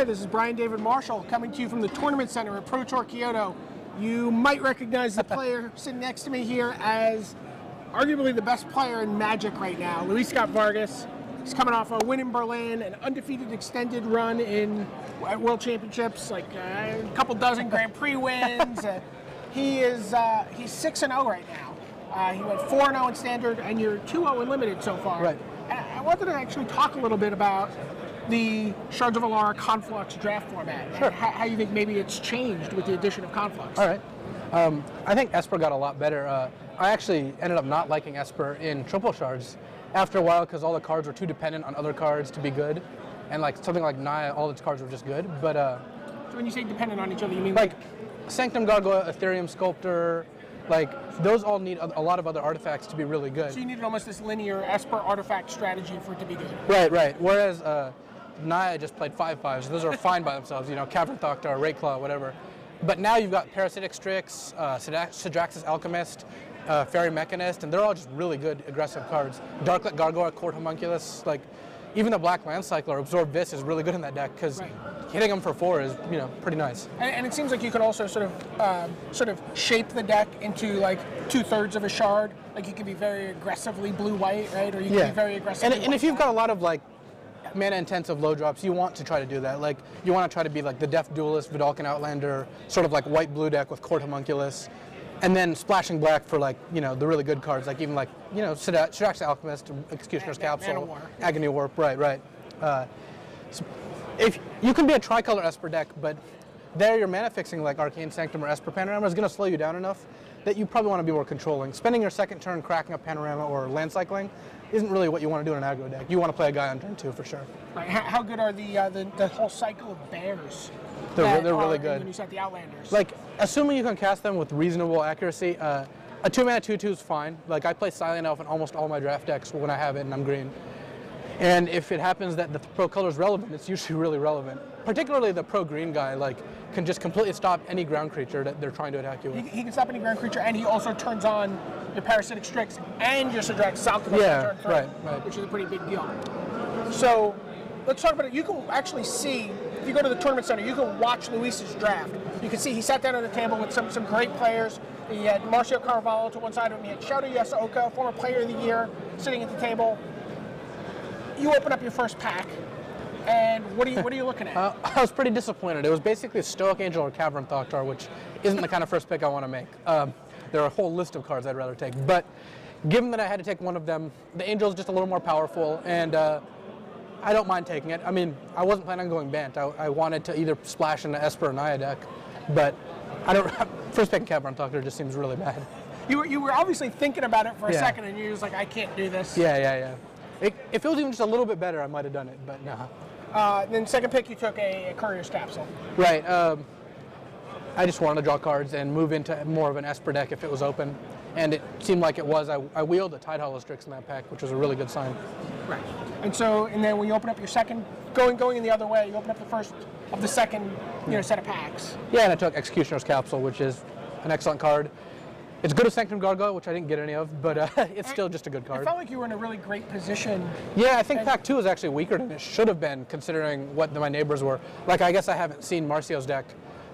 This is Brian David Marshall coming to you from the Tournament Center at Pro Tour-Kyoto. You might recognize the player sitting next to me here as arguably the best player in Magic right now, Luis Scott-Vargas. He's coming off a win in Berlin, an undefeated extended run at World Championships, like a couple dozen Grand Prix wins. He's 6-0 right now. He went 4-0 in Standard, and you're 2-0 in Limited so far. Right. I wanted to actually talk a little bit about the Shards of Alara Conflux draft format. Sure. And how you think maybe it's changed with the addition of Conflux. All right. I think Esper got a lot better. I actually ended up not liking Esper in triple shards after a while because all the cards were too dependent on other cards to be good. And like something like Naya, all its cards were just good. But so when you say dependent on each other, you mean like Sanctum Gargoyle, Ethereum Sculptor, like those all need a lot of other artifacts to be really good. So you needed almost this linear Esper artifact strategy for it to be good. Right, right. Whereas Naya just played 5/5s. Those are fine by themselves, you know, Cavern Thoctar, Raidclaw, whatever. But now you've got Parasitic Strix, Sidraxis Alchemist, Fairy Mechanist, and they're all just really good aggressive cards. Darklet Gargoyle, Court Homunculus, like even the Black Land Cycler, Absorb Vis is really good in that deck because hitting them for 4 is, you know, pretty nice. And it seems like you could also sort of shape the deck into like 2/3 of a shard. Like you could be very aggressively blue-white, right? Or you could be very aggressively and if you've got a lot of like mana-intensive low drops, you want to try to do that. Like you want to try to be like the Deaf Duelist, Vidalcan Outlander, sort of like white-blue deck with Court Homunculus, and then splashing black for like, you know, the really good cards, like even like, you know, Sidraxis Alchemist, Executioner's Capsule, Agony Warp, right. So if you can be a tricolor Esper deck, but there your mana fixing like Arcane Sanctum or Esper Panorama is going to slow you down enough that you probably want to be more controlling. Spending your second turn cracking up Panorama or land cycling isn't really what you want to do in an aggro deck. You want to play a guy on turn 2 for sure. Right. How good are the whole cycle of bears? They're really good. When you set the Outlanders. Like, assuming you can cast them with reasonable accuracy, a 2-mana 2/2 is fine. Like, I play Silent Elf in almost all my draft decks when I have it and I'm green. And if it happens that the pro color is relevant, it's usually really relevant. Particularly the pro green guy, like, can just completely stop any ground creature that they're trying to attack you with. He can stop any ground creature, and he also turns on your Parasitic Strix and your Sidraxis Alchemist on turn 3, right. which is a pretty big deal. So let's talk about it. You can actually see, if you go to the Tournament Center, you can watch Luis's draft. You can see he sat down at a table with some great players. He had Marcio Carvalho to one side of him. He had Shouto Yasaoka, former Player of the Year, sitting at the table. You open up your first pack, and what are you looking at? I was pretty disappointed. It was basically a Stoic Angel or Cavern Thoctar, which isn't the kind of first pick I want to make. There are a whole list of cards I'd rather take, but given that I had to take one of them, the Angel is just a little more powerful, and I don't mind taking it. I mean, I wasn't planning on going Bant. I wanted to either splash in the Esper or Naya deck, but I don't. First pick Cavern Thoctar just seems really bad. You were obviously thinking about it for a second, and you were just like, I can't do this. Yeah. If it was even just a little bit better, I might have done it, but no. Then second pick, you took a Courier's Capsule. Right. I just wanted to draw cards and move into more of an Esper deck if it was open, and it seemed like it was. I wheeled a Tidehollow Strix in that pack, which was a really good sign. Right. And then when you open up your second, going in the other way, you open up the first of the second, set of packs. Yeah, and I took Executioner's Capsule, which is an excellent card. It's good as Sanctum Gargoyle, which I didn't get any of, but it's still just a good card. It felt like you were in a really great position. Yeah, I think Pack 2 is actually weaker than it should have been, considering what my neighbors were. Like, I guess I haven't seen Marcio's deck,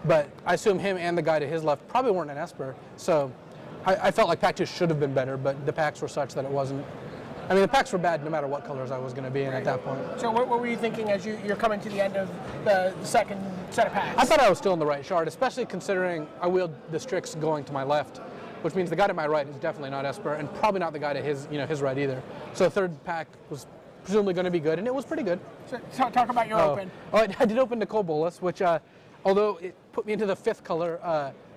but I assume him and the guy to his left probably weren't an Esper, so I felt like Pack 2 should have been better, but the packs were such that it wasn't. I mean, the packs were bad no matter what colors I was going to be in at that point. So what were you thinking as you're coming to the end of the second set of packs? I thought I was still in the right shard, especially considering I wheeled the Strix going to my left, which means the guy to my right is definitely not Esper, and probably not the guy to his right either. So the third pack was presumably going to be good, and it was pretty good. So talk about your open. Oh, I did open Nicol Bolas, which, although it put me into the 5th color,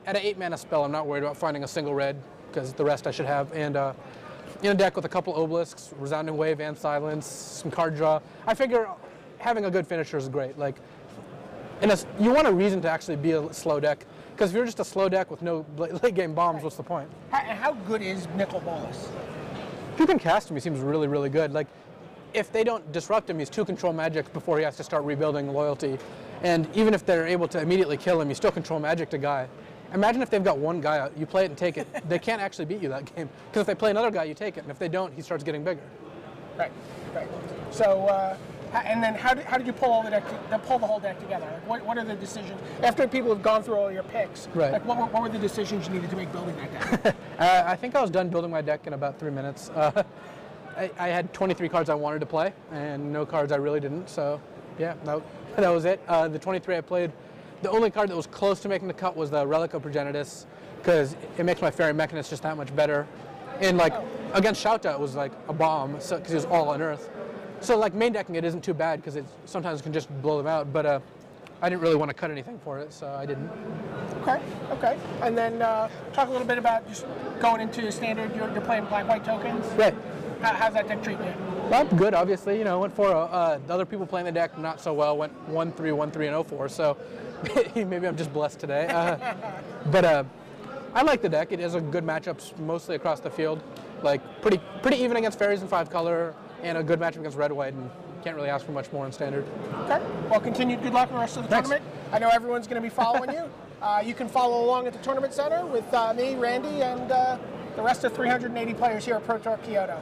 at an 8-mana spell, I'm not worried about finding a single red, because the rest I should have. And in a deck with a couple Obelisks, Resounding Wave, and Silence, some card draw, I figure having a good finisher is great. Like, you want a reason to actually be a slow deck, because if you're just a slow deck with no late game bombs, what's the point? How good is Nicol Bolas? If you can cast him, he seems really, really good. Like, if they don't disrupt him, he's 2 control magic before he has to start rebuilding loyalty. And even if they're able to immediately kill him, you still control magic a guy. Imagine if they've got one guy out, you play it and take it. They can't actually beat you that game. Because if they play another guy, you take it. And if they don't, he starts getting bigger. Right. So And then how did you pull pull the whole deck together? Like what are the decisions after people have gone through all your picks? Right. Like what were the decisions you needed to make building that deck? I think I was done building my deck in about 3 minutes. I had 23 cards I wanted to play, and no cards I really didn't. So, yeah, that was it. The 23 I played, the only card that was close to making the cut was the Relic of Progenitus, because it makes my Fairy Mechanist just that much better. And like against Shouta, it was like a bomb, because it was all on Earth. So like main decking it isn't too bad, because it sometimes can just blow them out. But I didn't really want to cut anything for it, so I didn't. Okay. And then talk a little bit about just going into standard. You're playing black-white tokens. Right. How's that deck treating you? Well, good, obviously. Went 4-0. The other people playing the deck not so well. Went 1-3, 1-3, and 0-4. So maybe I'm just blessed today. But I like the deck. It has a good matchups mostly across the field. Like pretty even against fairies in 5-color, and a good matchup against red-white. And can't really ask for much more in standard. Okay. Well, continued good luck in the rest of the Thanks. tournament. I know everyone's going to be following you. You can follow along at the Tournament Center with me, Randy, and the rest of 380 players here at Pro Tour Kyoto.